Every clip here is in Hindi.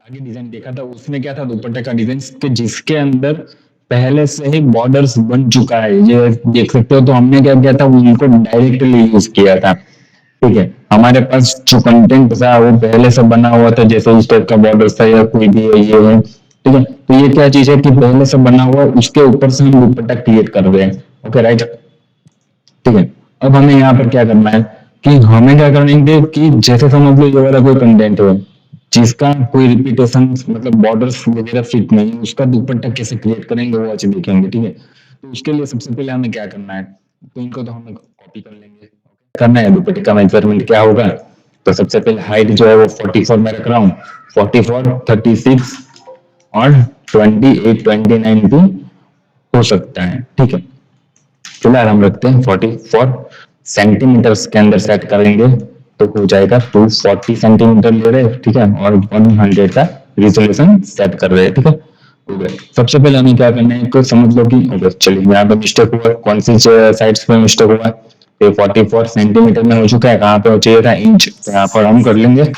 आगे डिजाइन देखा था उसमें क्या था दुपट्टे का डिजाइन कि जिसके अंदर पहले से ही बॉर्डर्स बन चुका है, ये देख सकते हो। तो हमने क्या किया था, उनको डायरेक्टली यूज किया था। ठीक है, हमारे पास जो कंटेंट था वो पहले से बना हुआ था, जैसे इस टाइप का बॉर्डर था या कोई भी ये है। ठीक है, तो ये क्या चीज है कि पहले से बना हुआ, उसके ऊपर से हम दुपट्टा क्रिएट कर रहे हैं। Okay right. ठीक है, अब हमें यहाँ पर क्या करना है कि हमें क्या करेंगे कि जैसे समझ लो ये वाला कोई कंटेंट है जिसका कोई रिपीटेशन मतलब बॉर्डर्स वगैरह फिट नहीं है, उसका दुपट्टा कैसे क्रिएट करेंगे वो आज देखेंगे। ठीक है, तो उसके लिए सबसे पहले हमें क्या करना है, तो इनको तो हमें कॉपी कर लेंगे। करना है दुपट्टे का मेजरमेंट क्या होगा, तो सबसे पहले हाइट जो है वो 44 में रख रहा हूँ। 44, 36 और 28, 29 भी हो सकता है। ठीक है, फिलहाल हम रखते हैं 44 सेंटीमीटर के अंदर सेट करेंगे, तो हो जाएगा 240 सेंटीमीटर ले रहे हैं। ठीक है, और 100 का रिजोल्यूशन सेट कर रहे हैं। ठीक है, हो गया। सबसे पहले हमें क्या करना है, कुछ समझ लो कि चलिए यहाँ पे मिस्टेक हुआ, कौन सी साइड्स पे मिस्टेक हुआ, तो 44 सेंटीमीटर में हो चुका है, कहाँ पे हो चाहिए था इंच, तो यहाँ पर हम कर लेंगे।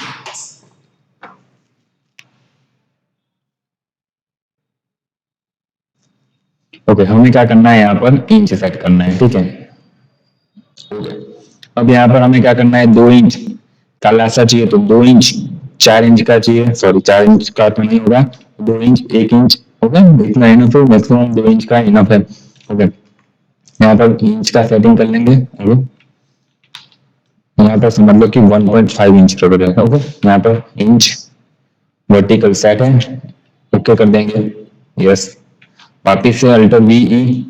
ओके, हमें क्या करना है, यहाँ पर इंच सेट करना है। ठीक है, अब यहाँ पर हमें क्या करना है, 2 इंच का लासा चाहिए, तो 2 इंच, 4 इंच का चाहिए, सॉरी 4 इंच का तो नहीं होगा, 2 इंच, 1 इंच होगा, इतना इनफ है, मैक्सिमम 2 इंच का इनफ है। ओके, यहाँ पर इंच का सेटिंग कर लेंगे। यहाँ पर समझ लो कि 1.5 इंच रख रहे हैं। ओके, यहाँ पर इंच वर्टिकल सेट है, ओके कर देंगे। यस, वापिस से alt V E,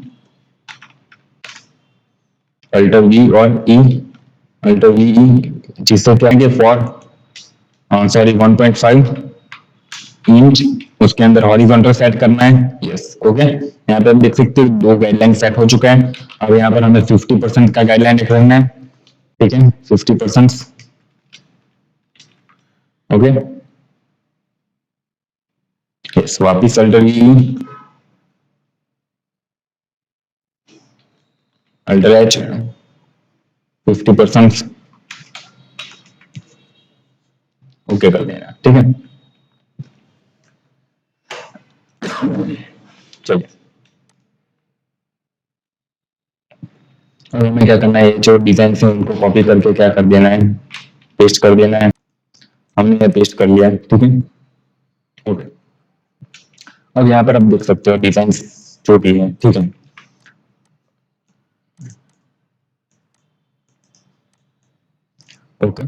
alt V और ई, अल्टर वी ई, जिससे क्या है, फॉर सॉरी 1.5 इंच उसके अंदर हॉरिजॉन्टल सेट करना है। यस, ओके, यहाँ पे आप देख सकते हो 2 गाइडलाइन सेट हो चुका है। अब यहाँ पर हमें 50% का गाइडलाइन रखना है। ठीक है, 50%। ओके, यस, वापिस alt V, alt H, 50%, okay कर देना। ठीक है, चलिए अब हमें क्या करना है, जो डिजाइन है उनको कॉपी करके क्या कर देना है, पेस्ट कर देना है। हमने ये पेस्ट कर लिया है। ठीक है, ओके, अब यहाँ पर आप देख सकते हो डिजाइन जो भी है। ठीक है, ओके,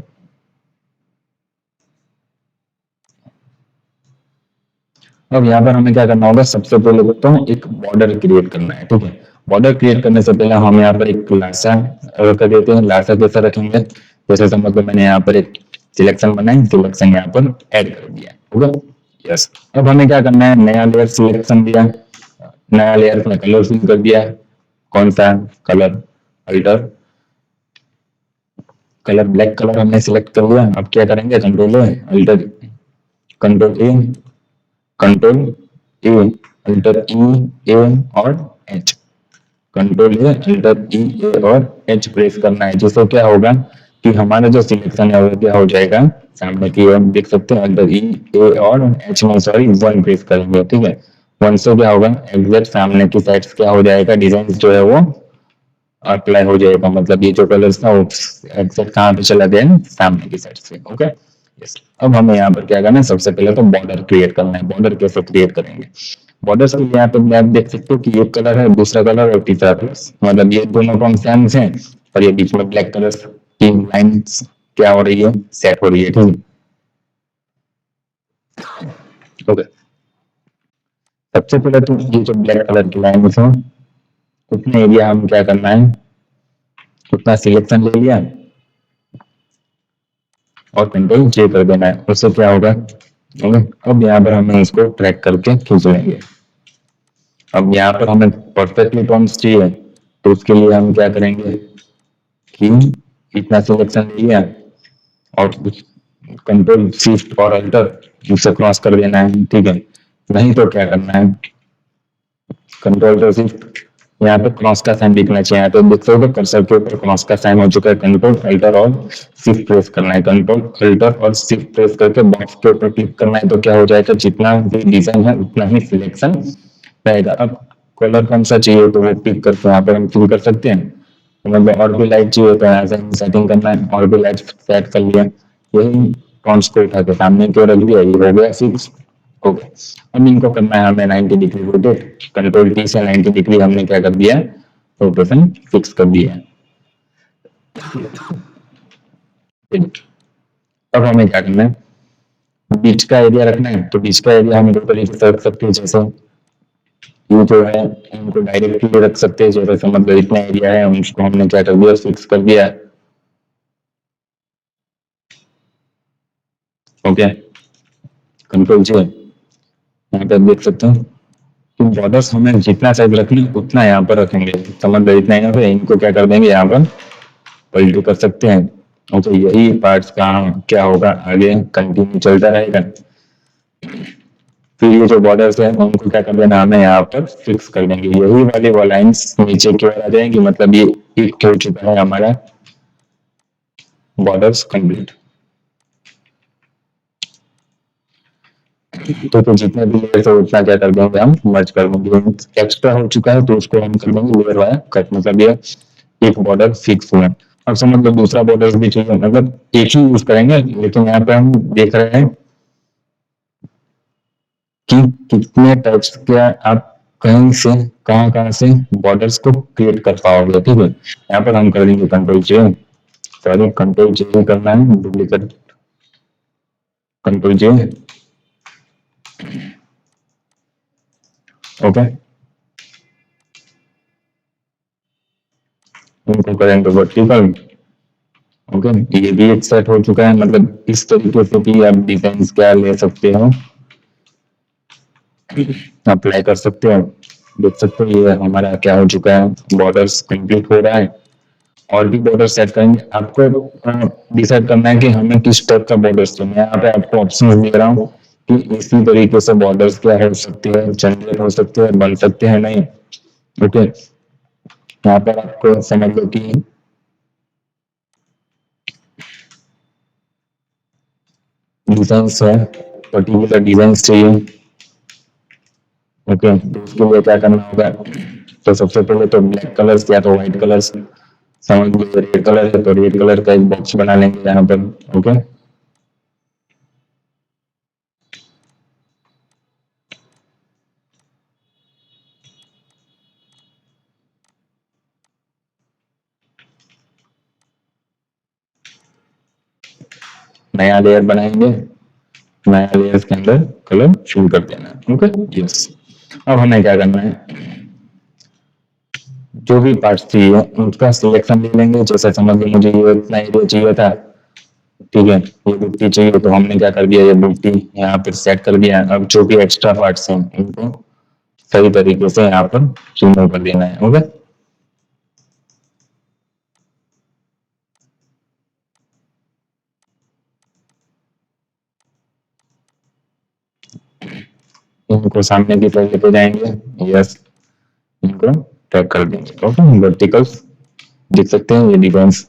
अब यहाँ पर हमें क्या करना होगा, सबसे पहले तो एक बॉर्डर क्रिएट करना है। ठीक है, बॉर्डर क्रिएट करने से पहले हम यहाँ पर एक लासा कर देते हैं। लासा कैसे रखेंगे, जैसे समझ लो मैंने यहाँ पर एक सिलेक्शन बनाई, सिलेक्शन यहाँ पर ऐड कर दिया। होगा, यस। अब हमें क्या करना है, नया लेयर सिलेक्शन दिया, नया लेयर में कलर फिल कर दिया। कौन सा colour, alter colour, black colour हमने सिलेक्ट कर लिया। अब क्या करेंगे, कंट्रोल है, alter, control A, control A, alter E, A और H, control A, alter E, A और एच प्रेस करना है, जिससे क्या होगा कि हमारा जो सिलेक्शन है वो क्या हो जाएगा, सामने की ओर देख सकते हैं, अल्टर ई, ए और एच में सॉरी 1 प्रेस करेंगे। ठीक है, 1 से क्या होगा, एग्जैक्ट सामने की साइड क्या हो जाएगा, डिजाइन जो है वो अप्लाई हो जाएगा, मतलब ये जो कलर था वो एग्जैक्ट कहाँ पे चला गया, सामने की साइड से। Okay, yes. अब हमें यहाँ पर क्या करना है, सबसे पहले तो बॉर्डर क्रिएट करना है। बॉर्डर कैसे क्रिएट करेंगे, बॉर्डर्स के लिए यहाँ पे आप देख सकते हो कि एक कलर है, दूसरा कलर और तीसरा कलर, मतलब ये दोनों कौन सेम है, और ये बीच में ब्लैक कलर की लाइंस क्या हो रही है, सेट हो रही है। ठीक है, ओके, सबसे पहले तो ये जो ब्लैक कलर की लाइन है उतने एरिया हम क्या करना है, उतना सिलेक्शन ले लिया और कंट्रोल जे कर देना है, उससे क्या होगा। ओके, अब यहाँ पर हमें इसको ट्रैक करके खींच लेंगे। अब यहाँ पर हमें परफेक्टली टर्म्स चाहिए, तो उसके लिए हम क्या करेंगे कि इतना सिलेक्शन ले लिया और कंट्रोल शिफ्ट और अल्टर उससे क्रॉस कर देना है। ठीक है, नहीं तो क्या करना है, कंट्रोल शिफ्ट यहाँ पे क्रॉस का साइन दिखना चाहिए। यहाँ पे देख सकते हो कर्सर के ऊपर क्रॉस का साइन हो चुका है। कंट्रोल अल्टर और शिफ्ट प्रेस करना है। कंट्रोल अल्टर और शिफ्ट प्रेस करके बॉक्स के ऊपर क्लिक करना है, तो क्या हो जाएगा, जितना भी डिजाइन है उतना ही सिलेक्शन रहेगा। अब कलर कौन सा चाहिए तो वो पिक करके यहाँ पर हम फिल कर सकते हैं। तो मतलब और भी लाइट चाहिए तो यहाँ से सेटिंग करना है, और भी लाइट सेट कर लिया। यही टॉन्स को उठा के सामने की ओर रख दिया, ये हो गया फिक्स। ओके, अब इनको करना है हमें 90 डिग्री रोटेट। कंट्रोल टी से 90 डिग्री हमने क्या कर दिया है, रोटेशन फिक्स कर दिया है। अब हमें क्या करना है, बीच का एरिया रखना है। तो बीच का एरिया हम दो तरीके से रख सकते हैं। जैसे ये जो है इनको डायरेक्टली रख सकते हैं, जैसे मतलब इतना एरिया है उसको हमने क्या कर दिया, फिक्स कर दिया है। ओके, कंट्रोल जी, यहाँ पे आप देख सकते हो कि बॉर्डर्स हमें जितना साइज रखनी उतना यहाँ पर रखेंगे। समझ लो इतना यहाँ पे, इनको क्या कर देंगे यहाँ पर पलटी कर सकते हैं। तो यही पार्ट्स का क्या होगा, आगे कंटिन्यू चलता रहेगा। फिर ये जो बॉर्डर्स है उनको क्या कर देना, हमें यहाँ पर फिक्स कर देंगे। यही वाली वो लाइंस नीचे की ओर आ जाएंगी। मतलब ये एक हो चुका है हमारा बॉर्डर्स कंप्लीट। तो जितने भी लेयर्स है उतना क्या कर देंगे, हम मर्ज कर देंगे। एक्स्ट्रा हो चुका है तो उसको हम कर देंगे लेयर वाया कट। मतलब ये एक बॉर्डर फिक्स हुआ। अब समझ लो दूसरा बॉर्डर भी चाहिए, मतलब एक ही यूज करेंगे। लेकिन यहाँ पे हम देख रहे हैं कि कितने टाइप्स के आप कहीं से कहाँ से बॉर्डर्स को क्रिएट कर पाओगे। ठीक है, यहाँ पर हम कर देंगे कंट्रोल जे, सॉरी कंट्रोल जे करना है, डुप्लीकेट कंट्रोल जे। ओके, उनको करेंगे वर्टिकल। ओके, ये भी एक सेट हो चुका है। मतलब इस तरीके से भी आप डिजाइन क्या ले सकते हो, अप्लाई कर सकते हो। देख सकते हो ये हमारा क्या हो चुका है, बॉर्डर्स कंप्लीट हो रहा है। और भी बॉर्डर सेट करेंगे। आपको डिसाइड करना है कि हमें किस टाइप का बॉर्डर्स चाहिए। यहाँ पे आपको ऑप्शन दे रहा हूँ कि इसी तरीके से बॉर्डर्स क्या हो सकते हैं, जनरेट हो सकते हैं, बन सकते हैं, नहीं। ओके, यहाँ पर आपको समझ लो कि डिजाइन है, पर्टिकुलर डिजाइन चाहिए। ओके, तो उसके लिए क्या करना होगा, तो सबसे पहले तो ब्लैक कलर्स या तो व्हाइट कलर्स, समझ लो रेड कलर है तो रेड कलर का एक बॉक्स बना लेंगे यहाँ पर। ओके, नया लेयर बनाएंगे, नया लेयर के अंदर कलर फिल कर देना है। Okay, yes. अब हमें क्या करना है, जो भी पार्ट्स चाहिए उसका सिलेक्शन ले लेंगे। जैसे समझ लो मुझे ये इतना एरिया चाहिए था, ठीक है, ये बुट्टी चाहिए तो हमने क्या कर दिया, ये बुट्टी यहाँ पर सेट कर दिया। अब जो भी एक्स्ट्रा पार्ट्स हैं उनको सही तरीके से यहाँ पर रिमूव कर देना है। ओके, इनको सामने की तरफ लेके जाएंगे, यस, इनको टैग कर देंगे। ओके, वर्टिकल्स देख सकते हैं, ये डिफरेंस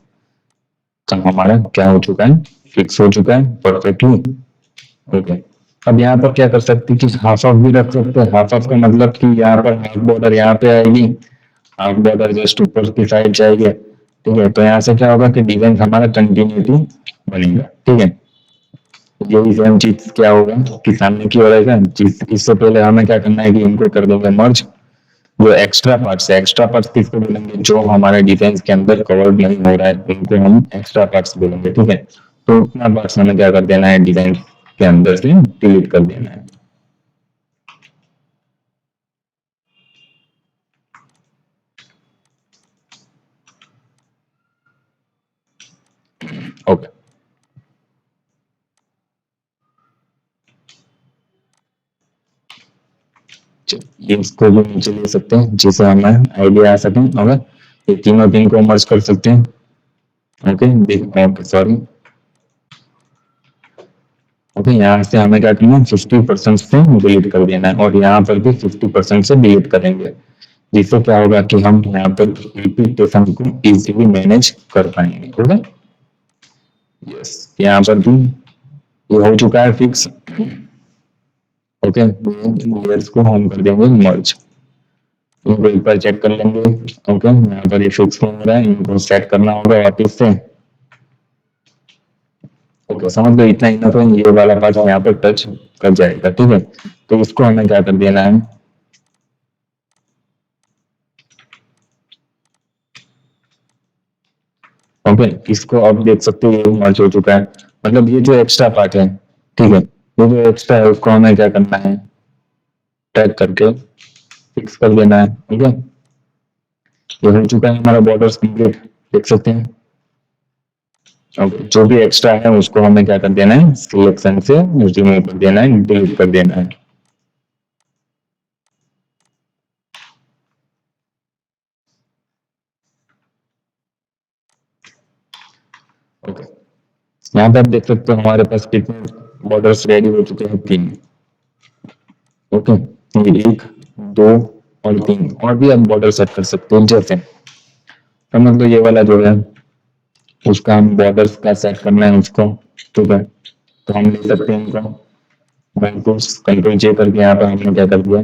का हमारा क्या हो चुका है, फिक्स हो चुका है परफेक्टली। ओके, अब यहाँ पर क्या कर सकते हैं कि हाफ ऑफ भी रख सकते हैं। हाफ ऑफ का मतलब कि यहाँ पर हाफ बॉर्डर यहाँ पे आएगी, हाफ बॉर्डर जस्ट ऊपर की साइड जाएगी। ठीक है, तो यहाँ से क्या होगा कि डिजाइन हमारा कंटिन्यूटी बनेगा। ठीक है, यही सेम चीज क्या होगा कि सामने की ओर आएगा। इससे पहले हमें क्या करना है कि इनको कर देंगे मर्ज। जो एक्स्ट्रा पार्ट्स है, एक्स्ट्रा पार्ट्स किसको बोलेंगे, जो हमारे डिफेंस के अंदर कवर नहीं हो रहा है उनको हम एक्स्ट्रा पार्ट्स बोलेंगे। ठीक है, तो उतना पार्ट्स हमें क्या कर देना है, डिफेंस के अंदर से डिलीट कर देना है। ओके, ये इसको भी नीचे ले सकते हैं जिससे हमें आइडिया आ सके। ओके, ये तीनों पिन को मर्ज कर सकते हैं। Okay, sorry. ओके, यहाँ से हमें क्या करना है, 50% से डिलीट कर देना है और यहाँ पर भी 50% से डिलीट करेंगे। जिससे क्या होगा कि हम यहाँ पर रिपीटेशन को इजीली मैनेज कर पाएंगे। ठीक है, यस, यहाँ पर भी ये हो चुका है फिक्स। ओके, लेयर्स को हम कर देंगे मर्ज, इनको एक बार चेक कर लेंगे। ओके, यहाँ पर ये फिक्स नहीं हो रहा है, इनको सेट करना होगा वापस से। ओके, समझ लो इतना इतना तो ये वाला पार्ट यहाँ पर टच कर जाएगा। ठीक है, तो इसको हमें क्या कर देना है, ओके, इसको आप देख सकते हो ये मर्ज हो चुका है। मतलब ये जो एक्स्ट्रा पार्ट है, ठीक है, ये जो एक्स्ट्रा है उसको हमें क्या करना है, टैग करके फिक्स कर देना है। ठीक है, ये हो चुका है हमारा बॉर्डर्स कंप्लीट, देख सकते हैं। ओके, जो भी एक्स्ट्रा है उसको हमें क्या कर देना है, सिलेक्शन से रिमूव कर देना है, डिलीट कर देना है। ओके, यहाँ पे आप देख सकते हो हमारे पास कितने बॉर्डर्स रेडी हो चुके हैं, 3। ओके, ये 1, 2 और 3, और भी आप बॉर्डर सेट कर सकते हो। जैसे समझ लो ये वाला जो है उसका हम बॉर्डर्स का सेट करना है उसको। ठीक है, तो हम ले सकते हैं इनको, कंट्रोल जे करके यहाँ पे हमने क्या कर दिया,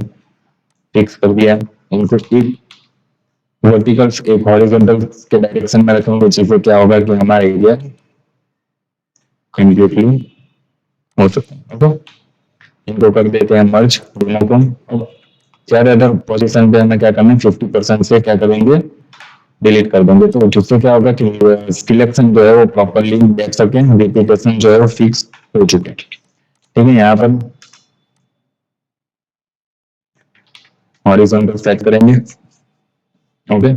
फिक्स कर दिया। इनको एक वर्टिकल एक हॉरिजॉन्टल के डायरेक्शन में रखेंगे, जिससे क्या होगा कि हमारा एरिया कम्प्लीटली हो सकता है। ओके, इनको कर देते हैं मर्ज दोनों को। ज्यादातर पोजीशन पे हमें क्या करना है, 50% से क्या करेंगे, डिलीट कर देंगे, तो जिससे क्या होगा कि सिलेक्शन जो है वो प्रॉपरली देख सके, रिपीटेशन जो है वो फिक्स हो चुके। ठीक है, यहाँ पर हॉरिजॉन्टल सेट करेंगे। ओके,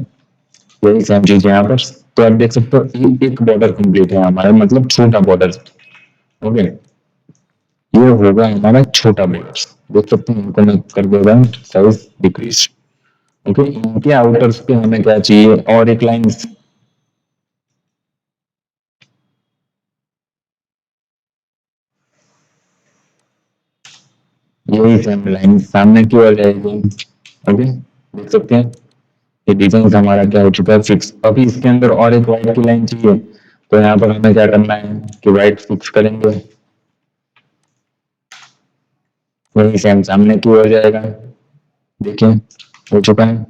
यही सेम चीज है यहाँ पर। तो आप देख सकते हो एक बॉर्डर कंप्लीट है हमारा, मतलब छोटा बॉर्डर। ओके, ये होगा हमारा छोटा बॉर्डर, देख सकते हैं। इनको मैं कर देगा साइज डिक्रीज। ओके, इनके आउटर्स पे हमें क्या चाहिए, और एक लाइन, यही सेम लाइन सामने की ओर जाएगी। ओके, देख सकते हैं ये डिफरेंस हमारा क्या हो चुका है, फिक्स। अभी इसके अंदर और एक वाइट की लाइन चाहिए, तो यहाँ पर हमें क्या करना है कि वाइट फिक्स करेंगे, वही सेम सामने की ओर जाएगा। देखिए हो चुका है।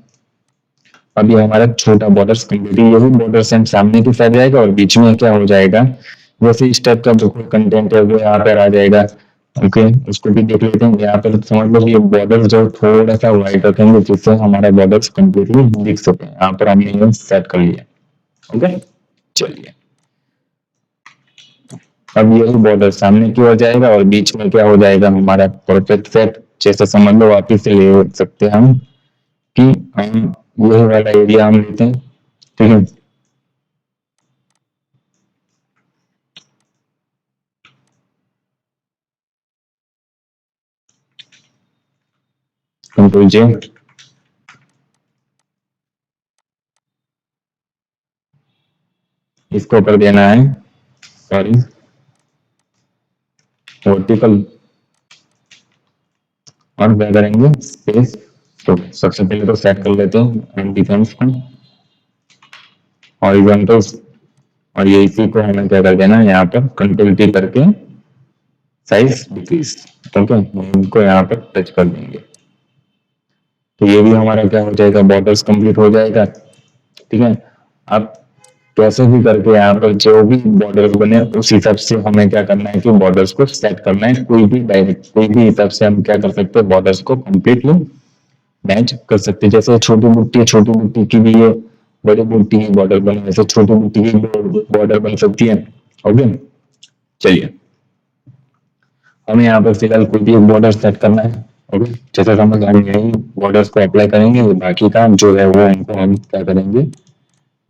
अभी हमारा छोटा बॉर्डर कंप्लीट, यही बॉर्डर सेम सामने की साइड जाएगा, और बीच में क्या हो जाएगा, जैसे इस टाइप का बिल्कुल कंटेंट है वो यहाँ पर आ जाएगा। ओके, उसको भी देख लेते हैं। यहाँ पर समझ लो ये बॉर्डर जो थोड़ा सा व्हाइट रखेंगे, जिससे हमारा बॉर्डर कंप्लीटली दिख सके। यहाँ पर हमने ये सेट कर लिया। ओके, चलिए, अब यही बॉर्डर सामने की ओर जाएगा, और बीच में क्या हो जाएगा हमारा परफेक्ट सेट। जैसे समझ लो वापिस से ले सकते हैं हम कि हम यही वाला एरिया हम लेते हैं। ठीक है, कंट्रोल जे, इसको कर देना है, सॉरी, वर्टिकल, और क्या करेंगे, स्पेस। तो सबसे पहले तो सेट कर लेते हैं डिफेंस को, हॉरिजॉन्टल, और ये इसी को हमें क्या कर देना है, यहाँ पर कंट्रोल टी करके साइज डिक्रीज। ओके, इनको यहाँ पर टच कर देंगे, तो ये भी हमारा क्या हो जाएगा, बॉर्डर्स कंप्लीट हो जाएगा। ठीक है, अब कैसे भी करके यहाँ पर जो भी बॉर्डर्स बने उस हिसाब से हमें क्या करना है कि बॉर्डर्स को सेट करना है। कोई भी डायरेक्ट कोई भी हिसाब से हम क्या कर सकते हैं, बॉर्डर्स को कंप्लीटली मैच कर सकते हैं। जैसे छोटी बुट्टी है, छोटी बुट्टी की भी ये बड़ी बुट्टी की बॉर्डर बने, जैसे छोटी बुट्टी की बॉर्डर बन सकती है। ओके, चलिए, हमें यहाँ पर फिलहाल कोई भी एक बॉर्डर सेट करना है। ओके, जैसे समझ हम यही बॉर्डर्स को अप्लाई करेंगे, बाकी का जो है वो इनको हम क्या करेंगे,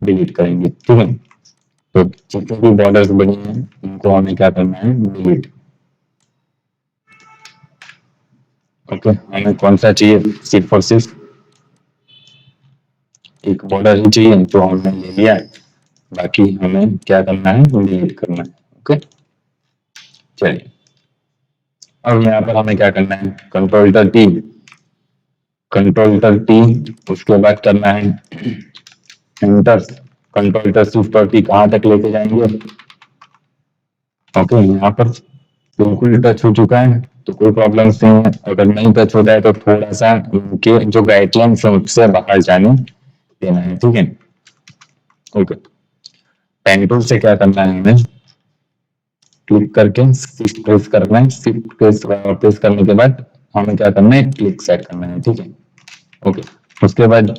डिलीट करेंगे। ठीक है, तो जितने भी बॉर्डर्स बनी हैं इनको हमें क्या करना है, डिलीट। ओके, हमें कौन सा चाहिए, सिर्फ और सिर्फ एक बॉर्डर ही चाहिए, तो हमने ले लिया। बाकी हमें क्या करना है, डिलीट करना है। ओके, चलिए, अब यहाँ पर हमें क्या करना है, कंट्रोल टी, कंट्रोल टी, उसके बाद करना है एंटर। कंट्रोल शिफ्ट और टी कहाँ तक लेके जाएंगे? ओके, यहाँ पर बिल्कुल टच हो चुका है तो कोई प्रॉब्लम नहीं है। अगर नहीं टच होता है तो थोड़ा सा उनके जो गाइडलाइंस है उससे बाहर जाने देना है, ठीक है। ओके, पेन टूल से क्या करना है, हमें क्लिक करके शिफ्ट प्रेस करना है। शिफ्ट प्रेस करने के बाद हमें क्या करना है, क्लिक सेट करना है, ठीक है। ओके, उसके बाद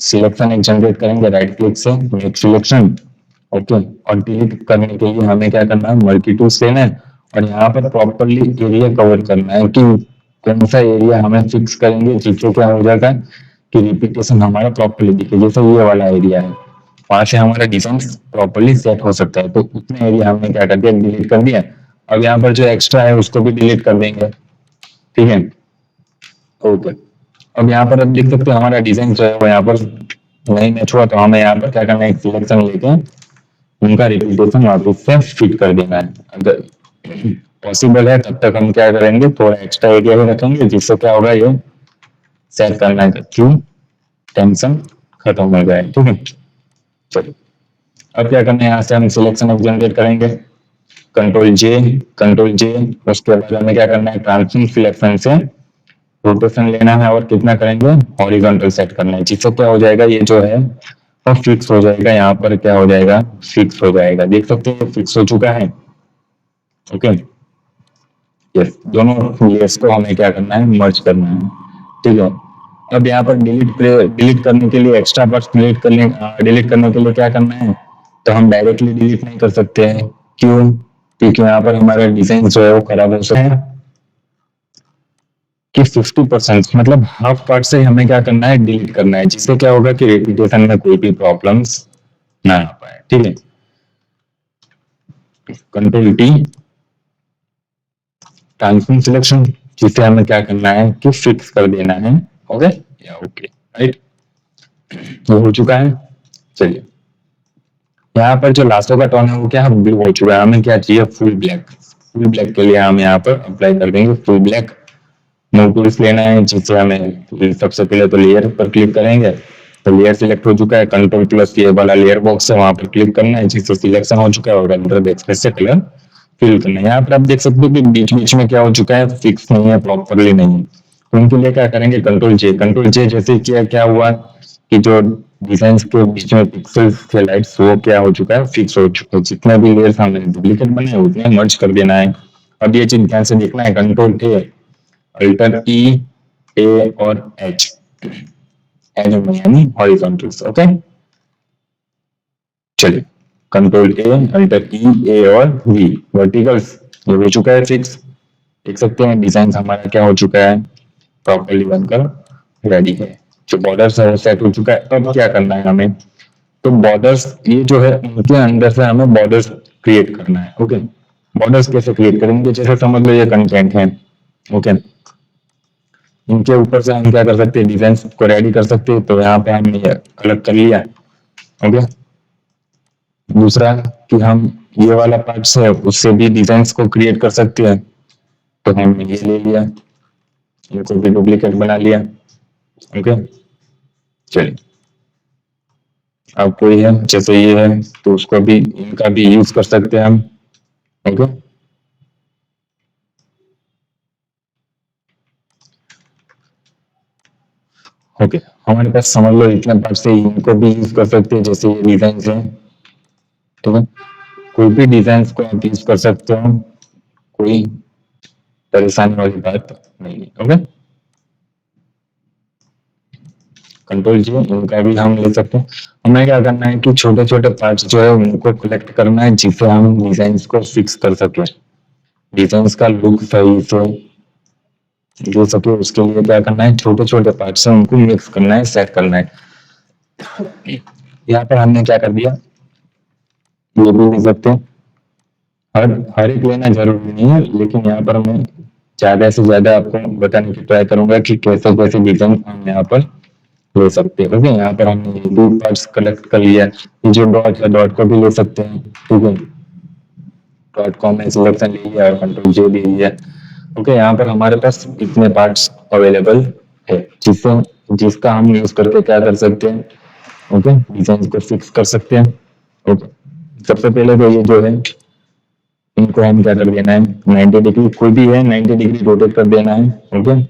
सिलेक्शन एक जनरेट करेंगे राइट क्लिक से, मेक सिलेक्शन। ओके, और डिलीट करने के लिए हमें क्या करना है, मल्टी टूल्स लेना है और यहाँ पर प्रॉपरली एरिया कवर करना है कि कौन सा एरिया हमें फिक्स करेंगे जिससे क्या हो जाएगा कि रिपीटेशन हमारा प्रॉपरली दिखे। जैसे ये वाला एरिया है, वहां से हमारा डिफेंस प्रॉपरली सेट हो सकता है, तो उतने एरिया हमने क्या कर दिया, डिलीट कर दिया। अब यहाँ पर जो एक्स्ट्रा है उसको भी डिलीट कर देंगे, ठीक है। ओके, अब यहाँ पर अब देख सकते हो हमारा डिजाइन जो है वो यहाँ पर नहीं मैच हुआ, तो हमें यहाँ पर क्या करना है, एक सिलेक्शन लेके उनका रिपीटेशन वापस से फिट कर देना है। अगर पॉसिबल है तब तक हम क्या करेंगे, थोड़ा एक्स्ट्रा एरिया भी रखेंगे जिससे क्या होगा, ये सेट करना है क्यों टेंशन खत्म हो जाए, ठीक है। चलिए, अब क्या करना है, यहाँ से हम सिलेक्शन अब जनरेट करेंगे, कंट्रोल जे। उसके बाद हमें क्या करना है, ट्रांसफॉर्म सिलेक्शन से रोटेशन लेना है और कितना करेंगे, हॉरिजॉन्टल सेट करना है जिससे क्या हो जाएगा, ये जो है वो फिक्स हो जाएगा। यहाँ पर क्या हो जाएगा, फिक्स हो जाएगा, देख सकते हैं फिक्स हो चुका है। ओके, यस, दोनों लेयर्स को हमें क्या करना है, मर्ज करना है, ठीक है। अब यहाँ पर डिलीट करने के लिए एक्स्ट्रा पार्ट्स डिलीट करने के लिए क्या करना है, तो हम डायरेक्टली डिलीट नहीं कर सकते हैं, क्यों, क्योंकि यहाँ पर हमारा डिजाइन जो है वो खराब हो सकता है कि 50% मतलब हाफ पार्ट से हमें क्या करना है, डिलीट करना है जिससे क्या होगा कि रेपिटेशन में कोई भी प्रॉब्लम्स ना आ पाए, ठीक है। कंट्रोल टी, ट्रांसफॉर्म सिलेक्शन, जिससे हमें क्या करना है कि फिक्स कर देना है। ओके या ओके, राइट, वो हो चुका है। चलिए, यहाँ पर जो लास्टो का टोन है वो क्या है, ब्लू हो चुका है, हमें क्या चाहिए, फुल ब्लैक। फुल ब्लैक के लिए हम यहाँ पर अप्लाई कर देंगे फुल ब्लैक। मूव टूल्स लेना है जिससे हमें सबसे पहले तो लेयर पर क्लिक करेंगे, तो लेयर सिलेक्ट हो चुका है, कंट्रोल प्लस ये वाला लेयर बॉक्स है वहां पर क्लिक करना है जिससे सिलेक्शन हो चुका है और अंडर द एक्सप्रेस से कलर फिल करना है। यहाँ पर आप देख सकते हो कि बीच बीच में क्या हो चुका है, फिक्स नहीं है, प्रॉपरली नहीं है, तो उनके लिए क्या करेंगे, कंट्रोल जे जैसे किया, क्या हुआ कि जो डिजाइन के बीच में पिक्सल्स के लाइट्स वो क्या हो चुका है, फिक्स हो चुका है। जितने भी लेयर्स हमने डुप्लीकेट बनाए उतने मर्ज कर देना है। अब ये चीज ध्यान से देखना है, कंट्रोल अल्टर E, A और H, एच यानी हॉरिजॉन्टल्स। ओके, चलिए, कंट्रोल अल्टर E, A और V वर्टिकल्स, ये हो चुका है फिक्स। देख सकते हैं डिजाइन हमारा क्या हो चुका है, प्रॉपरली बनकर रेडी है। जो बॉर्डर्स है सेट हो चुका है। अब क्या करना है हमें, तो बॉर्डर्स ये जो है उनके अंदर से हमें बॉर्डर्स क्रिएट करना है। ओके, बॉर्डर्स कैसे क्रिएट करेंगे, जैसे समझ लो ये कंटेंट है, ओके, इनके ऊपर से हम क्या कर सकते हैं, डिजाइन को रेडी कर सकते हैं, तो यहाँ पे हमने ये कलेक्ट कर लिया। ओके, दूसरा कि हम ये वाला पार्ट है उससे भी डिजाइन को क्रिएट कर सकते हैं, तो हमने ये ले लिया, इनको भी डुप्लीकेट बना लिया। ओके, चलिए, अब कोई है जैसे ये है तो उसको भी, इनका भी यूज कर सकते हैं हम। ओके, ओके, हमारे पास समझ लो इतने पार्ट से इनको भी यूज कर सकते हैं, जैसे ये डिजाइन है, ठीक है, कोई भी डिजाइन को आप यूज कर सकते हो, कोई परेशानी वाली बात नहीं है। ओके, कंट्रोल जी, उनका भी हम ले सकते हैं। हमें क्या करना है कि छोटे छोटे पार्ट्स जो है उनको कलेक्ट करना है जिससे हम डिजाइन को फिक्स कर सके, डिजाइन का लुक सही से दे सके। उसके लिए क्या करना है, छोटे छोटे पार्ट्स है उनको मिक्स करना है, सेट करना है। यहाँ पर हमने क्या कर दिया, ये भी देख सकते हैं, हर हर एक लेना जरूरी नहीं है, लेकिन यहाँ पर मैं ज्यादा से ज्यादा आपको बताने की ट्राई करूंगा कि कैसे कैसे डिजाइन हम यहाँ पर ले सकते हैं। ओके, यहाँ पर हमने दो पार्ट्स कलेक्ट कर लिया, ये जो डॉट है डॉट को भी ले सकते हैं, ठीक है, डॉट को हमने सिलेक्शन ले लिया और कंट्रोल जे भी लिया। ओके, यहाँ पर हमारे पास इतने पार्ट्स अवेलेबल है जिसका हम यूज करके क्या कर सकते हैं, ओके, डिजाइन को फिक्स कर सकते हैं। ओके, सबसे पहले तो ये जो है इनको हम क्या कर देना है, 90 डिग्री, कोई भी है 90 डिग्री रोटेट कर देना है। ओके,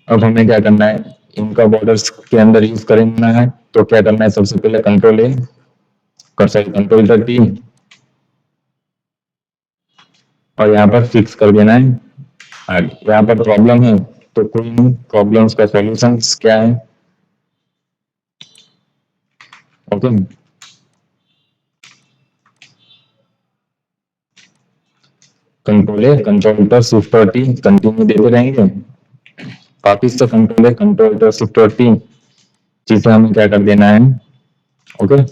अब हमें क्या करना है, इनका बॉर्डर्स के अंदर यूज करना है, तो क्या करना है, सबसे पहले कंट्रोल ए कर सकते, कंट्रोल 30 और यहाँ पर फिक्स कर देना है। और यहाँ पर प्रॉब्लम है तो कोई नहीं, प्रॉब्लम्स का सॉल्यूशन क्या है, ओके, कंट्रोल है, कंट्रोल पर शिफ्ट और टी कंटिन्यू देते रहेंगे, वापिस से कंट्रोल है, कंट्रोल पर शिफ्ट और टी, जिसे हमें क्या कर देना है, ओके,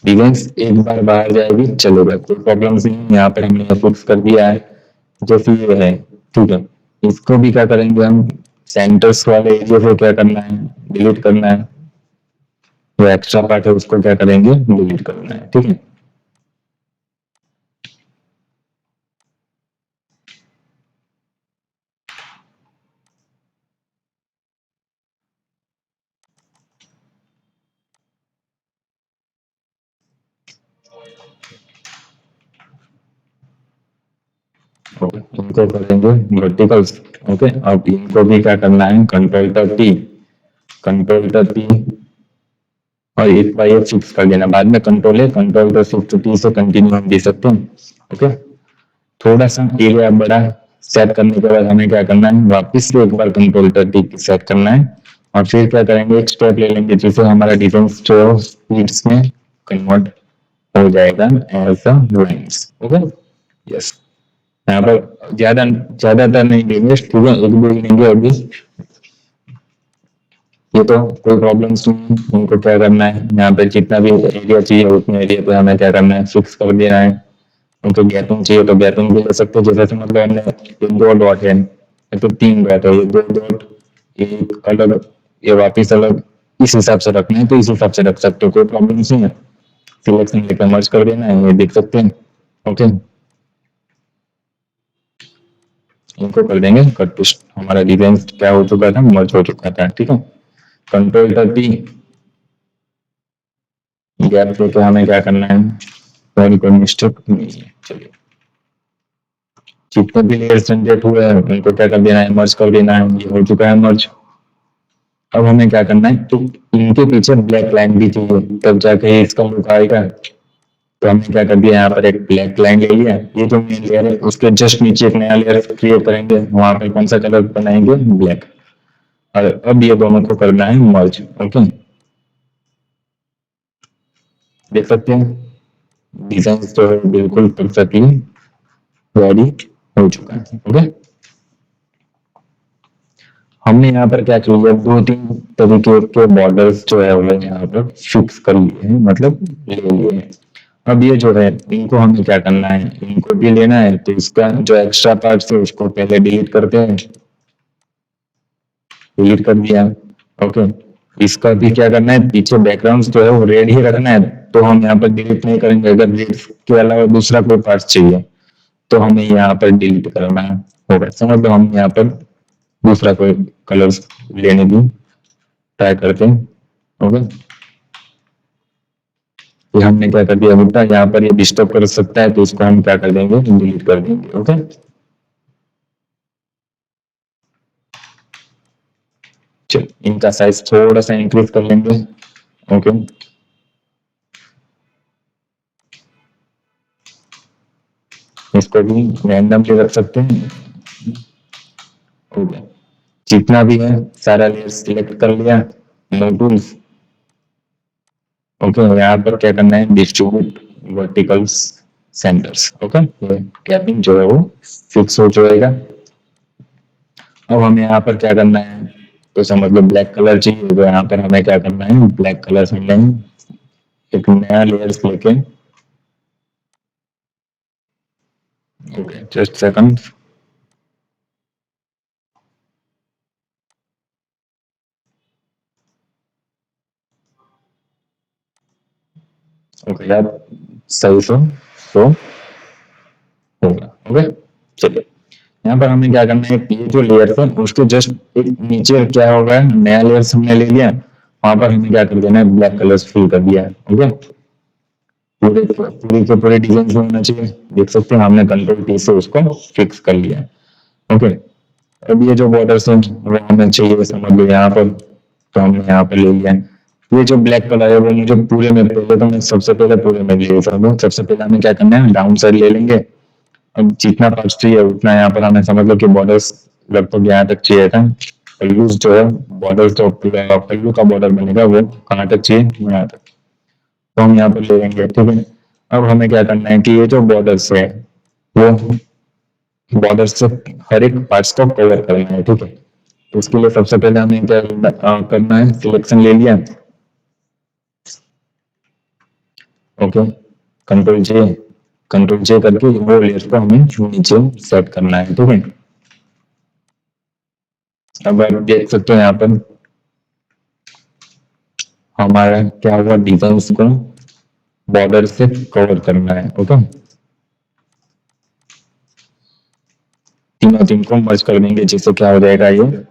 डिवाइस एक बार बाहर जाएगी चलेगा, कोई प्रॉब्लम नहीं है, यहाँ पर हमने फिक्स कर दिया है जैसे ये है, ठीक है। इसको भी क्या करेंगे हम, सेंटर्स वाले एरिया को क्या करना है, डिलीट करना है, जो एक्स्ट्रा पार्ट है उसको क्या करेंगे, डिलीट करना है, ठीक है। इनको करेंगे वर्टिकल्स, ओके। अब इनको भी क्या करना है, कंट्रोल तक टी, कंट्रोल तक टी और एक बार ये फिक्स कर देना, बाद में कंट्रोल है, कंट्रोल पर शिफ्ट टी से कंटिन्यू हम दे सकते हैं, ओके। थोड़ा सा एरिया बड़ा सेट करने के बाद हमें क्या करना है, वापस से एक बार कंट्रोल टी सेट करना है और फिर क्या करेंगे, एक स्टेप ले लेंगे जिससे हमारा डिफेंस जो स्पीड्स में कन्वर्ट हो जाएगा as a lines, okay, yes. यहाँ पर ज्यादातर नहीं लेंगे, ठीक है, एक दो ही लेंगे अभी, ये तो कोई प्रॉब्लम्स नहीं है। उनको क्या करना है, यहाँ पे जितना भी एरिया चाहिए उतने एरिया पे हमें क्या करना है, फिक्स कर देना है। उनको गैपिंग चाहिए तो गैपिंग भी ले सकते हैं, जैसे मतलब हमने ये दो डॉट है, ये तो तीन डॉट है, ये दो डॉट, एक अलग, ये वापिस अलग, इस हिसाब से रखना है तो इस हिसाब से रख सकते हो, कोई प्रॉब्लम नहीं है। सिलेक्शन लेकर मर्ज कर देना है, ये देख सकते हैं, ओके। इनको कर देंगे कट पेस्ट, हमारा डिजाइन क्या हो चुका था, मर्ज हो चुका था, ठीक है। कंट्रोल 30 गैप लेके हमें क्या करना है, कोई मिस्टेक नहीं है, चलिए। जितने भी लेयर्स जनरेट हुए हैं उनको क्या कर देना है, मर्ज कर देना है, ये हो चुका है मर्ज। अब हमें क्या करना है, तो इनके पीछे ब्लैक लाइन भी चाहिए तब जाके इसका लुक आएगा, तो हमने क्या कर दिया, यहाँ पर एक ब्लैक लाइन ले लिया, ये जो मेन लेयर है उसके जस्ट नीचे एक नया लेयर क्रिएट करेंगे, वहां पे कौन सा कलर बनाएंगे, ब्लैक। और अब ये दोनों को करना है मर्ज, ओके, देख सकते हैं डिजाइन जो है बिल्कुल परफेक्टली रेडी हो चुका है, ओके। हमने यहाँ पर क्या किया, दो तीन तरीके के बॉर्डर्स जो है वो यहाँ पर फिक्स कर लिए हैं, मतलब ले लिए हैं। अब ये जो है इनको हमें क्या करना है, इनको भी लेना है, तो इसका जो एक्स्ट्रा पार्ट है उसको पहले डिलीट करते हैं, डिलीट कर दिया, ओके। इसका भी क्या करना है, पीछे बैकग्राउंड जो है वो रेड ही रखना है, तो हम यहाँ पर डिलीट नहीं करेंगे, अगर रेड के अलावा दूसरा कोई पार्ट चाहिए तो हमें यहाँ पर डिलीट करना होगा, समझ लो। हम यहाँ पर दूसरा कोई कलर्स लेने की ट्राई करते हैं, ओके। ये हमने क्या कर दिया बेटा, यहाँ पर ये डिस्टर्ब कर सकता है तो इसको हम क्या कर देंगे, डिलीट कर देंगे, ओके। चलो इनका साइज थोड़ा सा इंक्रीज कर लेंगे, ओके। इसको भी रैंडमली रख सकते हैं, ओके। जितना भी है सारा लेयर सिलेक्ट कर लिया, नो टूल्स, ओके। यहाँ पर क्या करना है, distribute verticals centres, okay. Capping जो है वो फिक्स हो जाएगा। अब हमें यहाँ पर क्या करना है, तो समझ लो ब्लैक कलर चाहिए, तो यहाँ पर हमें क्या करना है, ब्लैक कलर से लेंगे, एक नया लेयर्स लेके, ओके, जस्ट सेकंड, ओके यार, सही से तो होगा, ओके। चलिए यहाँ पर हमें क्या करना है, ये जो लेयर है उसके जस्ट एक नीचे क्या होगा, नया लेयर हमने ले लिया, वहां पर हमें क्या कर देना है, ब्लैक कलर फिल कर दिया है। ओके, पूरे पूरे के पूरे डिजाइन होना चाहिए, देख सकते हैं हमने कंट्रोल टी से उसको फिक्स कर लिया है। ओके, अब ये जो बॉर्डर्स है वो हमें चाहिए, समझ लो यहाँ पर, तो हमने यहाँ पर ले लिया है। ये जो ब्लैक कलर है वो मुझे पूरे में, पहले तो मैं सबसे पहले पूरे में ले लेता हूँ। सबसे पहले हमें क्या करना है, डाउन साइड ले लेंगे। अब जितना पार्ट चाहिए उतना यहाँ पर हमें समझ लो कि बॉर्डर्स लगभग यहाँ तक चाहिए था। पल्लू जो है, बॉर्डर जो पल्लू का बॉर्डर बनेगा वो कहाँ तक चाहिए, यहाँ तक। तो हम यहाँ पर ले लेंगे, ठीक है। अब हमें क्या करना है कि ये जो बॉर्डर्स है वो बॉर्डर से हर एक पार्ट्स को कवर करना है, ठीक है। तो उसके लिए सबसे पहले हमें क्या करना है, सिलेक्शन ले लिया। ओके, कंट्रोल जे, कंट्रोल जे करके वो लेयर को हमें नीचे सेट करना है, ठीक है। अब आप देख सकते हो यहाँ पर हमारा क्या हुआ, डिजाइन को बॉर्डर से कवर करना है। ओके, तीनों तीन को मर्ज कर देंगे, जिससे क्या हो जाएगा, ये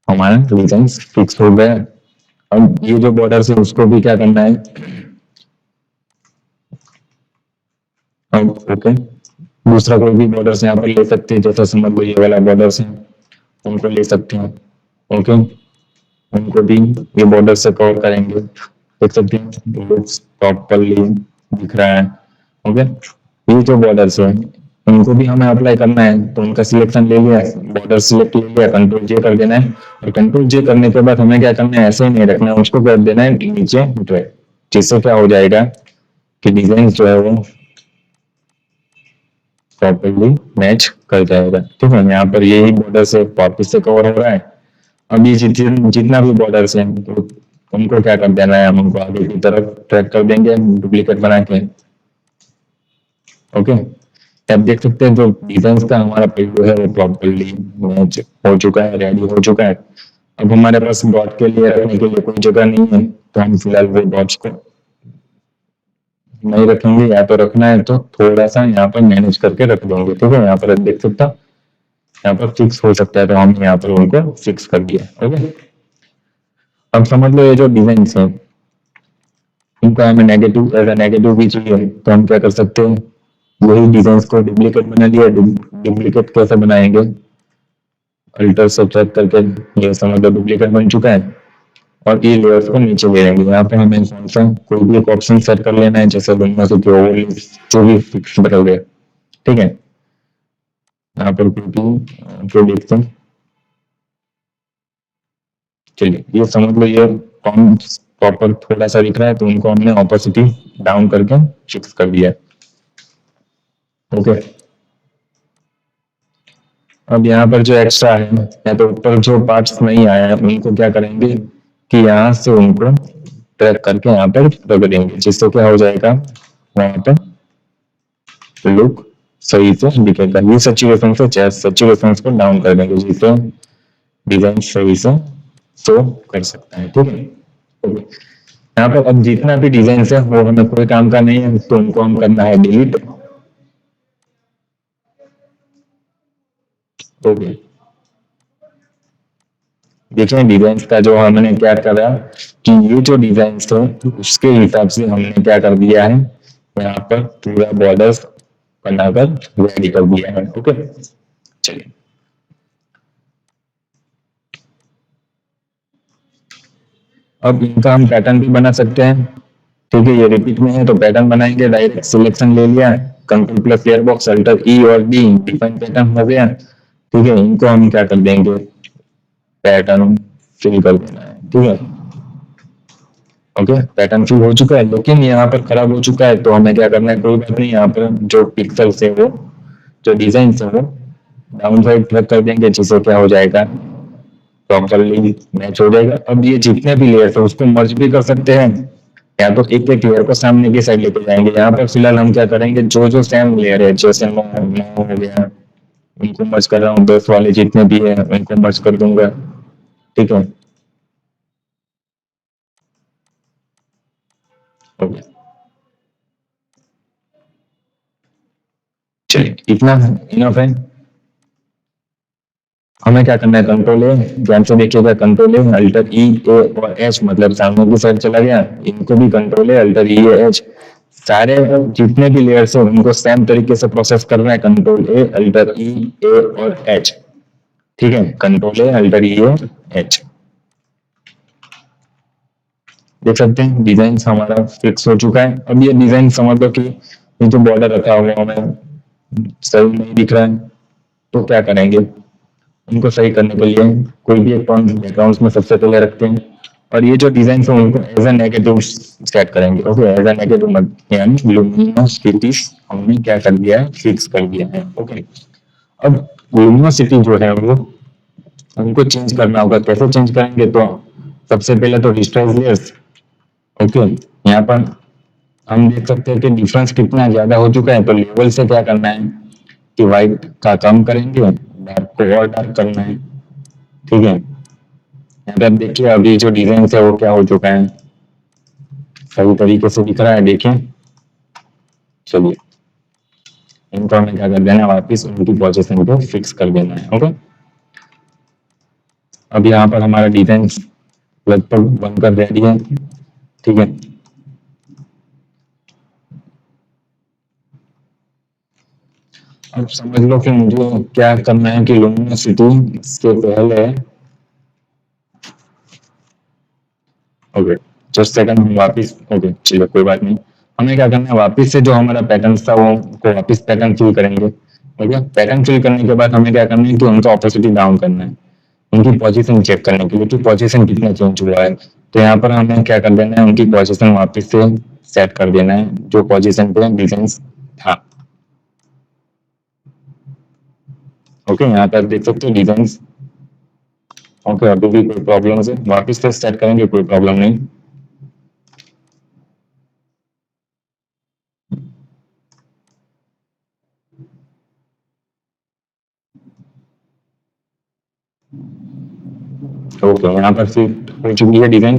हमारा डिजाइन फिक्स हो गया। अब ये जो बॉर्डर है उसको भी क्या करना है, अब ओके, दूसरा कोई भी बॉर्डर यहाँ पर ले सकते हैं, जैसा समझ लो ये वाला बॉर्डर है, उनको ले सकते हैं। ओके, उनको भी ये बॉर्डर से कवर करेंगे, देख सकते हैं टॉप पर दिख रहा है। ओके, ये जो बॉर्डर्स है उनको भी हमें अप्लाई करना है, तो उनका सिलेक्शन ले लिया, बॉर्डर सिलेक्ट ले लिया, कंट्रोल जे कर देना है। और कंट्रोल जे करने के बाद हमें क्या करना है, ऐसे ही नहीं रखना है, उसको कर देना है नीचे ड्रैग, जिससे क्या हो जाएगा कि डिजाइन जो है वो प्रॉपरली मैच कर जाएगा, ठीक है। यहाँ पर यही बॉर्डर से वापिस से कवर हो रहा है। अब ये जितना भी बॉर्डर्स हैं तो उनको क्या कर देना है, हम उनको आगे की तरफ ट्रैक कर देंगे डुप्लीकेट बना के। ओके, अब देख सकते हैं जो डिजाइन का हमारा पहलू है वो प्रॉपरली मैच हो चुका है, रेडी हो चुका है। अब हमारे पास डॉट के लिए रखने के लिए कोई जगह नहीं है, तो हम फिलहाल वो डॉट्स को नहीं रखेंगे, या तो रखना है तो थोड़ा सा यहाँ पर मैनेज करके रख देंगे, ठीक है। यहाँ पर देख सकता, यहाँ पर फिक्स हो सकता है, तो हम यहाँ पर उनको फिक्स कर दिया। ओके, अब समझ लो ये जो डिजाइन है इनका हमें नेगेटिव, अगर नेगेटिव भी चाहिए तो हम क्या कर सकते हैं, वही डिजाइन को डुप्लीकेट बना लिया। डुप्लीकेट कैसे बनाएंगे, अल्टर सब्ट्रैक्ट करके, ये समझ लो डुप्लीकेट बन चुका है। और ये लेयर्स को नीचे ले लेंगे, यहाँ पे हमें कौन सा कोई भी एक ऑप्शन सेट कर लेना है, जैसे दोनों से जो भी फिक्स बदल गए, ठीक है। यहाँ पर कोई भी जो देखते हैं, चलिए ये समझ लो ये कॉम प्रॉपर थोड़ा सा दिख रहा है, तो उनको हमने ऑपोसिटी डाउन करके फिक्स कर दिया है। ओके, अब यहाँ पर जो एक्स्ट्रा है या तो ऊपर जो पार्ट्स नहीं आया है उनको क्या करेंगे कि यहाँ से उनको ट्रैक करके यहाँ पर रख देंगे, जिससे क्या हो जाएगा, वहां पे लुक सही से दिखेगा। ये सिचुएशन से चेयर सिचुएशन को डाउन कर देंगे, जिससे डिजाइन सही से शो कर सकता है, ठीक है। ओके, यहाँ पर अब जितना भी डिजाइन है वो हमें कोई काम का नहीं है, तो उनको हम करना है डिलीट। ओके, देखिए डिजाइन का जो हमने क्या करा कि ये जो डिजाइन थे उसके हिसाब से हमने क्या कर दिया है, यहाँ पर पूरा बॉर्डर बनाकर रेडी कर दिया है। ओके, चलिए अब इनका हम पैटर्न भी बना सकते हैं, ठीक है। ये रिपीट में है तो पैटर्न बनाएंगे, डायरेक्ट सिलेक्शन ले लिया, control plus air box alter E और डी, डिफाइन पैटर्न हो गया, ठीक है। इनको हम क्या कर देंगे, पैटर्न फिल कर देना है, ठीक है। ओके, पैटर्न फिल हो चुका है, लेकिन यहाँ पर खराब हो चुका है, तो हमें क्या करना है, कोई बात नहीं, यहाँ पर जो पिक्सल्स है वो जो डिजाइन है वो डाउन साइड ट्रैक कर देंगे, जिससे क्या हो जाएगा, प्रॉपरली मैच हो जाएगा। अब ये जितने भी लेयर्स है उसको मर्ज भी कर सकते हैं, या तो एक एक लेयर को सामने की साइड लेके जाएंगे। यहाँ पर फिलहाल हम क्या करेंगे, जो जो सेम लेयर है, जैसे 9 हो गया, उनको मर्ज कर रहा हूँ, 10 वाले जितने भी है उनको मर्ज कर दूंगा, ठीक है। ओके, चलिए इतना इनफ है। हमें क्या करना है, कंट्रोल ए, ध्यान से देखिएगा, control A alter E A और एच, मतलब सामने की साइड चला गया, इनको भी control A alter E A H, सारे जितने भी लेयर्स हैं उनको सेम तरीके से प्रोसेस करना है, control A alter E A और एच। ठीक है, control A alter E A H. देख सकते हैं डिजाइन हमारा फिक्स हो चुका है। अब ये डिजाइन समझ लो कि ये जो बॉर्डर रखा हुआ है हमें सही नहीं दिख रहा है, तो क्या करेंगे, उनको सही करने के लिए कोई भी एक पॉइंट बैकग्राउंड में सबसे पहले रखते हैं, और ये जो डिजाइन है उनको एज ए नेगेटिव सेट करेंगे। ओके, एज ए नेगेटिव यानी लुमिनोसिटीज हमने क्या कर दिया है, फिक्स कर दिया है। ओके, अब लुमिनोसिटी जो है वो उनको चेंज करना होगा। कैसे चेंज करेंगे, तो सबसे पहले तो डिस्ट्रेस लेयर्स। ओके, यहाँ पर हम देख सकते हैं कि डिफरेंस कितना ज्यादा हो चुका है, तो लेवल से क्या करना है कि व्हाइट का कम करेंगे, डार्क को और डार्क करना है। ठीक है, यहाँ पे आप देखिए अभी जो डिजाइन है वो क्या हो चुका है, सही तरीके से दिख रहा है, देखिए। चलिए, इनको हमें क्या कर देना है, वापिस उनकी पोजीशन को फिक्स कर देना है। ओके, अब यहाँ पर हमारा डिजाइन लगभग बनकर रेडी है। ठीक है, अब समझ लो कि मुझे क्या करना है कि लुमिनोसिटी से पहले, ओके जस्ट सेकंड, हम वापिस, ओके चलिए कोई बात नहीं, हमें क्या करना है, वापिस से जो हमारा पैटर्न था वो को वापिस पैटर्न फिल करेंगे। ओके, पैटर्न फिल करने के बाद हमें क्या करना है कि उनका ऑपोसिटी डाउन करना है, उनकी पोजीशन चेक करने के लिए कि पोजीशन कितना चेंज हुआ है। तो यहाँ पर हमें क्या कर देना है, उनकी पोजीशन वापिस से सेट कर देना है जो पोजीशन पे डिजाइन था। ओके, यहाँ पर देख सकते हो डिजाइन। ओके, अभी भी कोई प्रॉब्लम है, वापिस से सेट करेंगे, कोई प्रॉब्लम नहीं। ओके, यहाँ पर फिर हो चुकी है डिजाइन।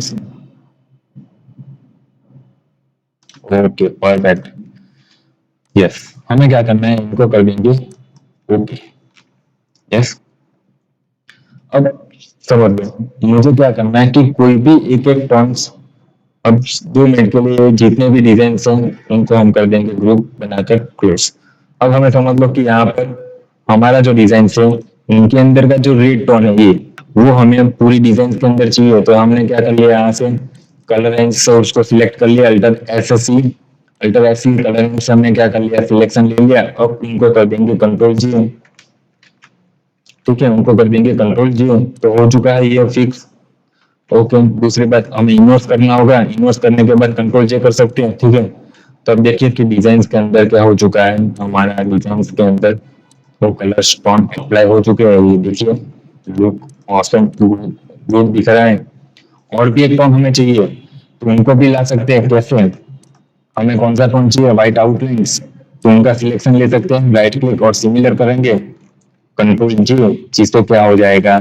Okay perfect, yes. हमें क्या करना है, इनको कर देंगे ओके, यस। अब समझ लो मुझे क्या करना है कि कोई भी एक एक पॉइंट्स, अब 2 मिनट के लिए जितने भी डिजाइन हैं उनको हम कर देंगे ग्रुप बनाकर क्लोज। अब हमें समझ लो कि यहाँ पर हमारा जो डिजाइन है उनके अंदर का जो रेड टोन है ये, वो हमें पूरी डिजाइन के अंदर चाहिए। तो हमने क्या कर लिया, यहाँ से कलर रेंज से उसको सिलेक्ट कर लिया, alt S C colour range से हमने क्या कर लिया, सिलेक्शन ले लिया। अब इनको कर देंगे कंट्रोल जी। ठीक है, उनको कर देंगे कंट्रोल जी, तो हो चुका है ये फिक्स। ओके, दूसरी बात हमें इन्वर्स करना होगा, इन्वर्स करने के बाद कंट्रोल जे कर सकते हैं। ठीक है, तो अब देखिए कि डिजाइन के अंदर क्या हो चुका है, हमारा डिजाइन के अंदर वो कलर टोन अप्लाई हो चुके हैं, ये देखिए लुक ऑसम लुक दिख रहा है। और भी एक टोन हमें चाहिए, तो उनको भी ला सकते हैं। कैसे, हमें कौन सा टोन चाहिए, व्हाइट आउटलाइंस, तो उनका सिलेक्शन ले सकते हैं, राइट क्लिक और सिमिलर करेंगे, कंट्रोल जी, चीज तो क्या हो जाएगा,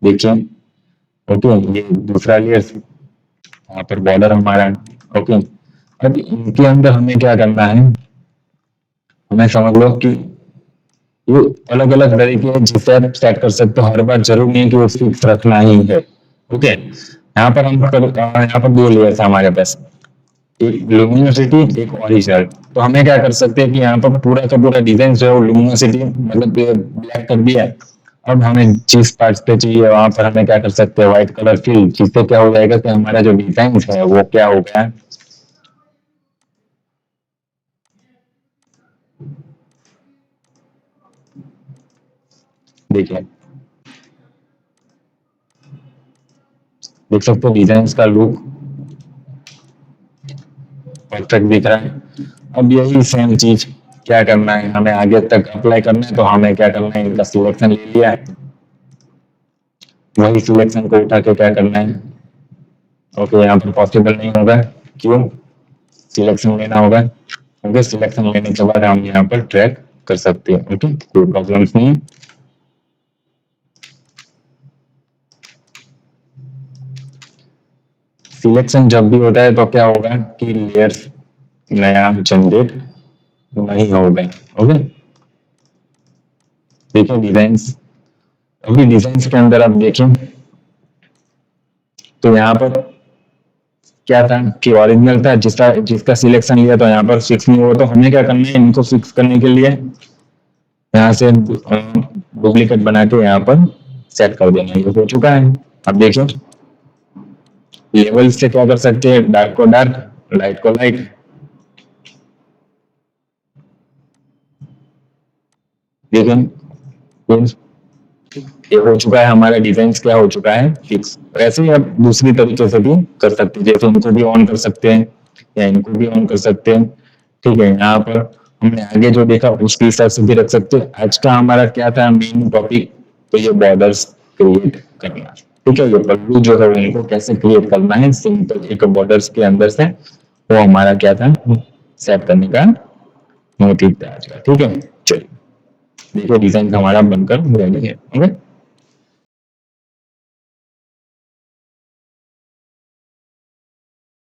देखिए। ओके, ये दूसरा लेयर, यहाँ पर बॉर्डर हमारा। ओके, अब इनके अंदर हमें क्या करना है, हमें समझ लो कि ये अलग अलग तरीके हैं जिससे आप सेट कर सकते हो, हर बार जरूर नहीं है कि वो फिक्स रखना ही है। ओके, यहाँ पर यहाँ पर 2 लेयर्स है हमारे पास, एक लुमिनोसिटी एक ओरिजिनल। तो हमें क्या कर सकते हैं कि यहाँ पर पूरा का पूरा डिजाइन जो है वो लुमिनोसिटी मतलब ब्लैक कर दिया है। अब हमें जिस पार्ट पे चाहिए वहां पर हमें क्या कर सकते हैं, व्हाइट कलर फिल, जिससे क्या हो जाएगा कि हमारा जो डिजाइन है वो क्या हो गया, देखिए देख सकते हो डिजाइन का लुक परफेक्ट दिख रहा है। अब यही सेम चीज क्या करना है, हमें आगे तक अप्लाई करना है, तो हमें क्या करना है, इनका सिलेक्शन ले लिया है, वही सिलेक्शन को उठा के क्या करना है, ओके यहाँ पर पॉसिबल नहीं होगा, क्यों, सिलेक्शन लेना होगा। ओके, सिलेक्शन लेने के बाद हम यहाँ पर ट्रैक कर सकते हैं। ओके, कोई प्रॉब्लम नहीं है। सिलेक्शन जब भी होता है तो क्या होगा कि लेयर्स नया जनरेट नहीं होगा। ओके, देखिए डिजाइन अभी डिजाइन के अंदर आप देखें तो यहाँ पर क्या था कि ओरिजिनल था, जिसका जिसका सिलेक्शन लिया तो यहाँ पर फिक्स नहीं हुआ, तो हमें क्या करना है, इनको फिक्स करने के लिए यहाँ से डुप्लीकेट बना के यहाँ पर सेट कर देना। ये हो चुका है। अब देखिए लेवल से क्या कर सकते हैं, डार्क को डार्क, लाइट को लाइट। देखिए ये हो चुका है, हमारा डिजाइन क्या हो चुका है फिक्स। ऐसे ही आप दूसरी तरीके से भी कर सकते हैं, जैसे इनको भी ऑन कर सकते हैं या इनको भी ऑन कर सकते हैं। ठीक है, यहाँ पर हमने आगे जो देखा उसके हिसाब से भी रख सकते हैं। आज का हमारा क्या था मेन टॉपिक, तो ये बॉर्डर्स क्रिएट करना। ठीक है, ये पल्लू जो है इनको कैसे क्रिएट करना है सिंपल एक बॉर्डर्स के अंदर से, वो हमारा क्या था सेट करने का मोटिव था आज का। ठीक है, चलिए देखिए डिजाइन हमारा बनकर रेडी है। ओके।